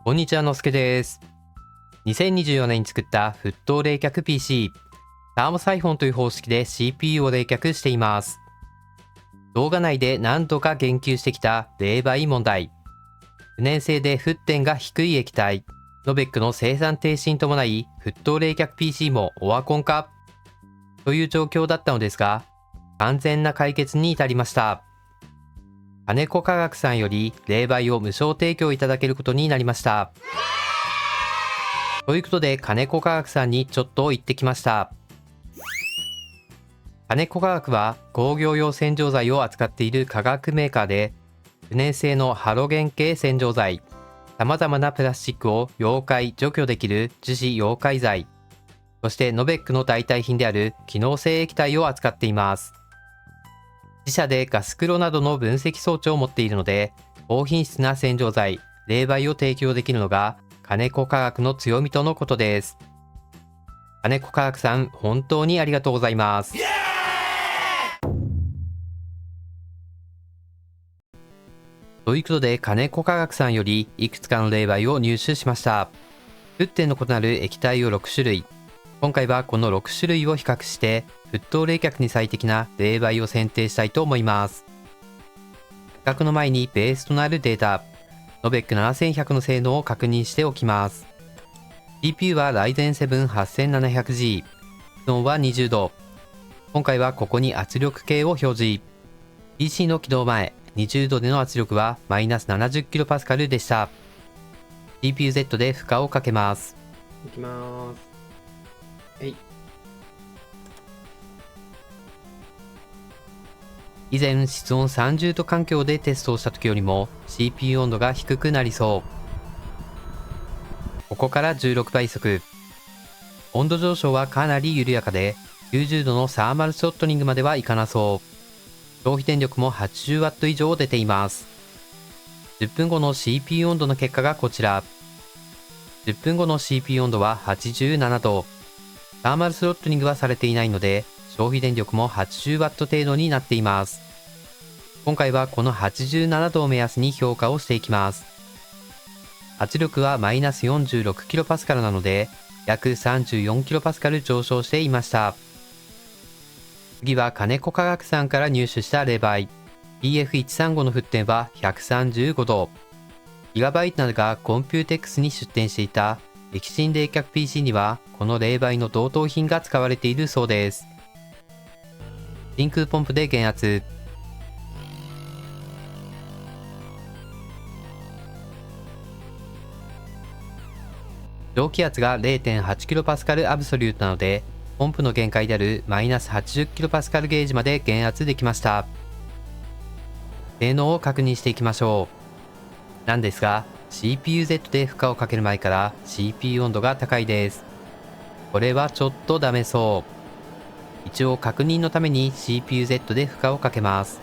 こんにちは、のすけです。2024年に作った沸騰冷却 PC、ターモサイフォンという方式で CPU を冷却しています。動画内で何度か言及してきた冷媒問題。不燃性で沸点が低い液体、ノベックの生産停止に伴い、沸騰冷却 PC もオワコン化という状況だったのですが、完全な解決に至りました。金子化学さんより冷媒を無償提供いただけることになりました。ということで、金子化学さんにちょっと行ってきました。金子化学は工業用洗浄剤を扱っている化学メーカーで、不燃性のハロゲン系洗浄剤、様々なプラスチックを溶解・除去できる樹脂溶解剤、そしてノベックの代替品である機能性液体を扱っています。自社でガス黒などの分析装置を持っているので、高品質な洗浄剤、冷媒を提供できるのが金子化学の強みとのことです。金子化学さん、本当にありがとうございます。ということで、金子化学さんよりいくつかの冷媒を入手しました。沸点の異なる液体を6種類。今回はこの6種類を比較して、沸騰冷却に最適な冷媒を選定したいと思います。比較の前にベースとなるデータ、ノベック7100の性能を確認しておきます。CPU は Ryzen 7 8700G、室温は20度。今回はここに圧力計を表示。PC の起動前、20度での圧力はマイナス 70kPa でした。CPU-Z で負荷をかけます。いきます。以前室温30度環境でテストをした時よりも CPU 温度が低くなりそう。ここから16倍速。温度上昇はかなり緩やかで、90度のサーマルスロットニングまではいかなそう。消費電力も 80W 以上出ています。10分後の CPU 温度の結果がこちら。10分後の CPU 温度は87度。サーマルスロットニングはされていないので、消費電力も 80W 程度になっています。今回はこの87度を目安に評価をしていきます。圧力はマイナス 46kPa なので、約 34kPa 上昇していました。次は金子化学さんから入手した冷媒。PF135 の沸点は135度。ギガバイトなどがコンピューテックスに出展していた液芯冷却 PC にはこの冷媒の同等品が使われているそうです。真空ポンプで減圧。蒸気圧が 0.8kPa アブソリュートなので、ポンプの限界であるマイナス 80kPa ゲージまで減圧できました。性能を確認していきましょう。なんですが、CPU-Z で負荷をかける前から CPU 温度が高いです。これはちょっとダメそう。一応確認のために CPU-Z で負荷をかけます。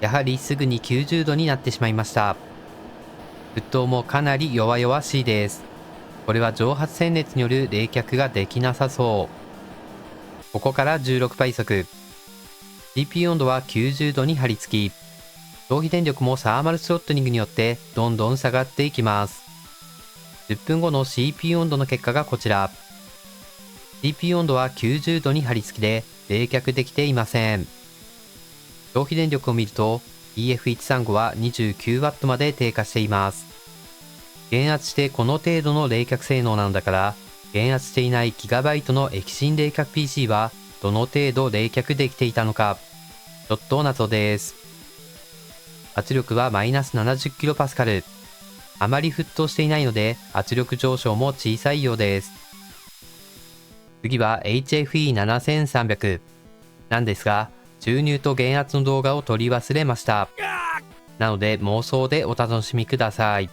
やはりすぐに90度になってしまいました。沸騰もかなり弱々しいです。これは蒸発鮮熱による冷却ができなさそう。ここから16倍速。CPU 温度は90度に張り付き、消費電力もサーマルスロットニングによってどんどん下がっていきます。10分後の CPU 温度の結果がこちら。CPU 温度は90度に張り付きで冷却できていません。消費電力を見ると PF135 は 29W まで低下しています。減圧してこの程度の冷却性能なのだから、減圧していないギガバイトの液芯冷却 PC はどの程度冷却できていたのか、ちょっと謎です。圧力はマイナス 70kPa。あまり沸騰していないので圧力上昇も小さいようです。次は HFE7300 なんですが、注入と減圧の動画を撮り忘れました。なので妄想でお楽しみください。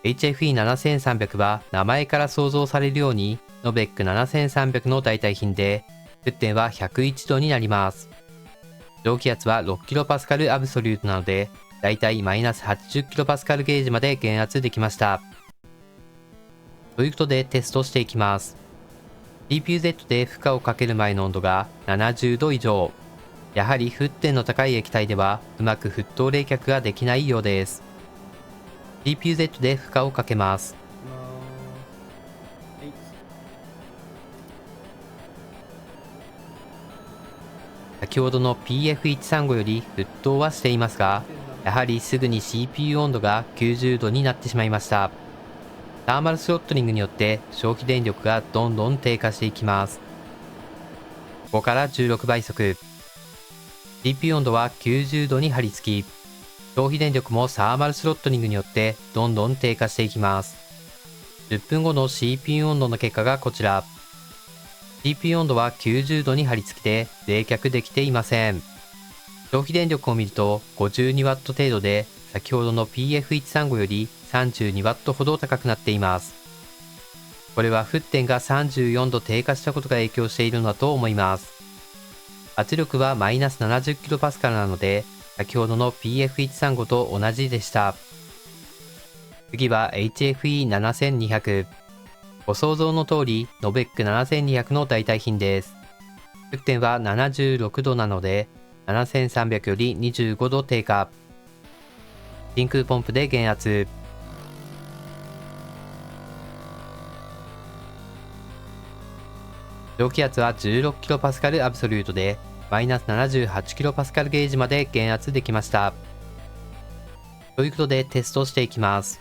HFE7300 は名前から想像されるようにノベック7300の代替品で、沸点は101度になります。蒸気圧は 6kPa アブソリュートなので、だいたいマイナス 80kPa ゲージまで減圧できました。ということでテストしていきます。CPU-Z で負荷をかける前の温度が70度以上。やはり沸点の高い液体ではうまく沸騰冷却ができないようです。 CPU-Z で負荷をかけます。先ほどの PF135 より沸騰はしていますが、やはりすぐに CPU 温度が90度になってしまいました。ターマルスロットリングによって消費電力がどんどん低下していきます。ここから16倍速。CPU 温度は90度に張り付き、消費電力もサーマルスロットリングによってどんどん低下していきます。10分後の CPU 温度の結果がこちら。CPU 温度は90度に張り付きで冷却できていません。消費電力を見ると 52W 程度で、先ほどの PF135 より 32W ほど高くなっています。これは沸点が34度低下したことが影響しているのだと思います。圧力はマイナス 70kPa なので、先ほどの PF135 と同じでした。次は HFE7200。ご想像の通り、ノベック7200の代替品です。沸点は76度なので、7300より25度低下。真空ポンプで減圧。蒸気圧は 16kPa アブソリュートで、マイナス 78kPa ゲージまで減圧できました。ということでテストしていきます。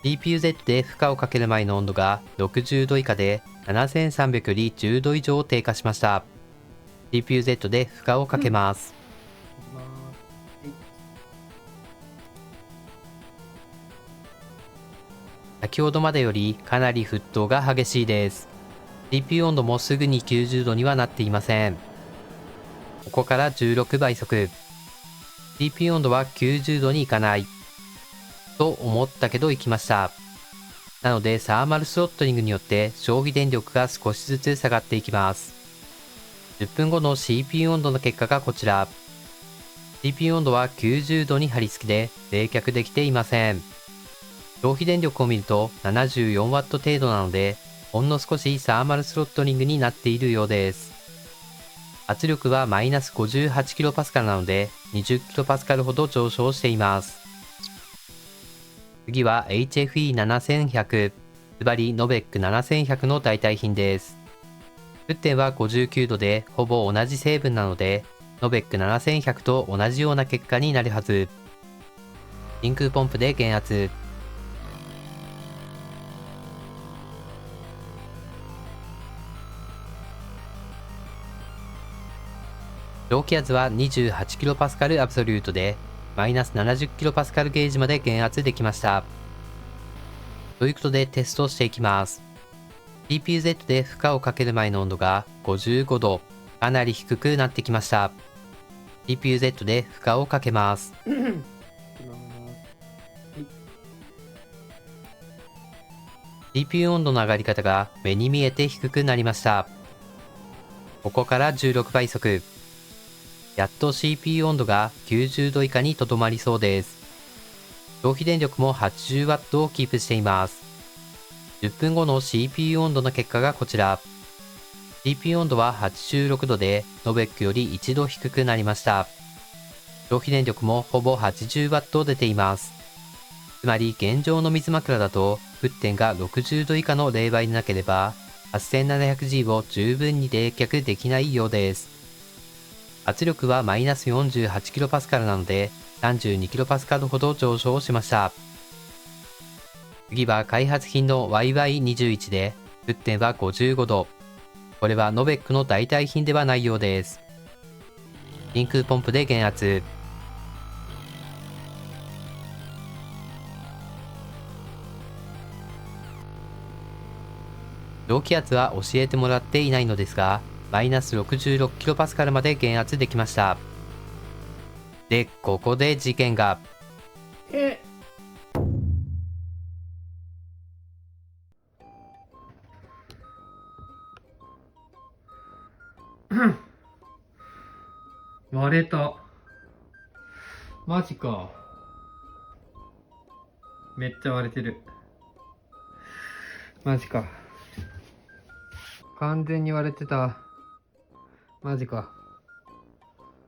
CPU-Z で負荷をかける前の温度が60度以下で、7300より10度以上低下しました。CPU-Z で負荷をかけます。先ほどまでよりかなり沸騰が激しいです。CPU 温度もすぐに90度にはなっていません。ここから16倍速。CPU 温度は90度にいかない。と思ったけど行きました。なのでサーマルスロットリングによって消費電力が少しずつ下がっていきます。10分後の CPU 温度の結果がこちら。CPU 温度は90度に張り付きで冷却できていません。消費電力を見ると 74W 程度なので、ほんの少しサーマルスロットリングになっているようです。圧力はマイナス 58kPa なので 20kPa ほど上昇しています。次は HFE7100、ズバリノベック7100の代替品です。沸点は59度でほぼ同じ成分なので、ノベック7100と同じような結果になるはず。真空ポンプで減圧。蒸気圧は 28kPa アブソリュートで、マイナス 70kPa ゲージまで減圧できました。ということでテストしていきます。CPU-Z で負荷をかける前の温度が55度、かなり低くなってきました。CPU-Z で負荷をかけます。CPU 温度の上がり方が目に見えて低くなりました。ここから16倍速。やっと CPU 温度が90度以下にとどまりそうです。消費電力も 80W をキープしています。10分後の CPU 温度の結果がこちら。CPU 温度は86度で、ノベックより1度低くなりました。消費電力もほぼ 80W 出ています。つまり現状の水枕だと、沸点が60度以下の冷媒でなければ、8700G を十分に冷却できないようです。圧力はマイナス 48kPa なので、32kPa ほど上昇しました。次は開発品の YY21 で、沸点は55度。これはノベックの代替品ではないようです。真空ポンプで減圧。蒸気圧は教えてもらっていないのですが、マイナス 66kPa まで減圧できました。で、ここで事件が。割れた。マジか。めっちゃ割れてる。マジか。完全に割れてた。マジか。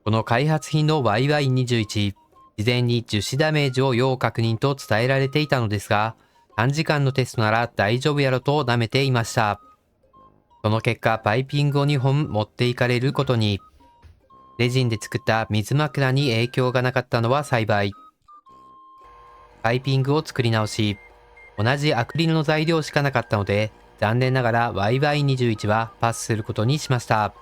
この開発品の YY21、事前に樹脂ダメージを要確認と伝えられていたのですが、短時間のテストなら大丈夫やろと舐めていました。その結果、パイピングを2本持っていかれることに。レジンで作った水枕に影響がなかったのは幸い。パイピングを作り直し、同じアクリルの材料しかなかったので、残念ながら YY21 はパスすることにしました。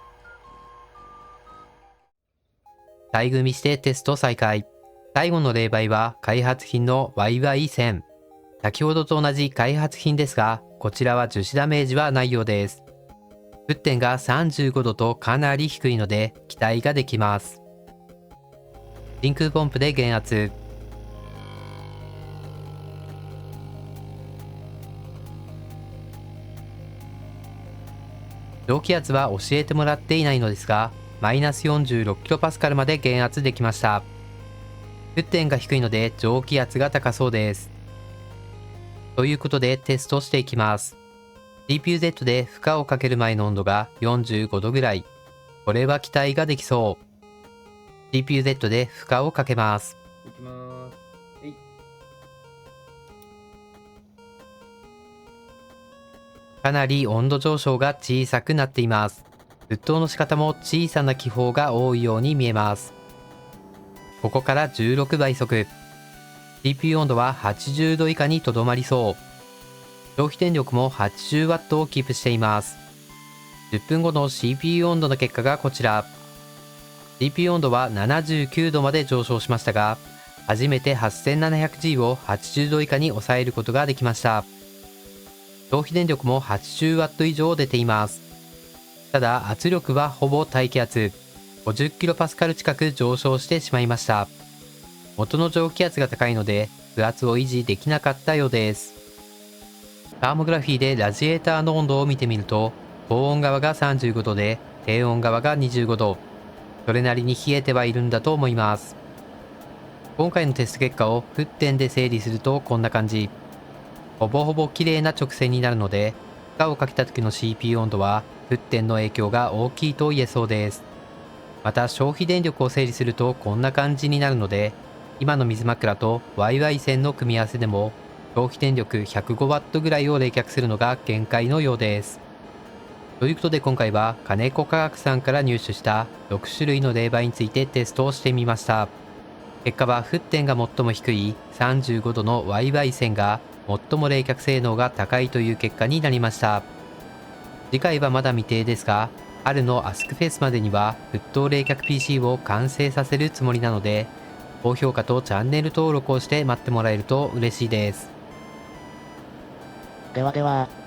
再組してテスト再開。最後の例題は開発品の YY1000。先ほどと同じ開発品ですが、こちらは樹脂ダメージはないようです。沸点が35度とかなり低いので期待ができます。真空ポンプで減圧。蒸気圧は教えてもらっていないのですが、マイナス 46kPa まで減圧できました。沸点が低いので蒸気圧が高そうです。ということでテストしていきます。CPU-Z で負荷をかける前の温度が45度ぐらい。これは期待ができそう。CPU-Z で負荷をかけます。いきます。かなり温度上昇が小さくなっています。沸騰の仕方も小さな気泡が多いように見えます。ここから16倍速。CPU 温度は80度以下にとどまりそう。消費電力も 80W をキープしています。10分後の CPU 温度の結果がこちら。CPU 温度は79度まで上昇しましたが、初めて 8700G を80度以下に抑えることができました。消費電力も 80W 以上出ています。ただ圧力はほぼ大気圧、50kPa 近く上昇してしまいました。元の蒸気圧が高いので、負圧を維持できなかったようです。サーモグラフィーでラジエーターの温度を見てみると、高温側が35度で、低温側が25度。それなりに冷えてはいるんだと思います。今回のテスト結果を沸点で整理するとこんな感じ。ほぼほぼ綺麗な直線になるので、負荷をかけた時の CPU 温度は沸点の影響が大きいと言えそうです。また消費電力を整理するとこんな感じになるので、今の水枕と YY 線の組み合わせでも消費電力 105W ぐらいを冷却するのが限界のようです。ということで今回は金子科学さんから入手した6種類の冷媒についてテストをしてみました。結果は沸点が最も低い35度の YY 線が最も冷却性能が高いという結果になりました。次回はまだ未定ですが、春のアスクフェスまでには沸騰冷却 PC を完成させるつもりなので、高評価とチャンネル登録をして待ってもらえると嬉しいです。ではでは。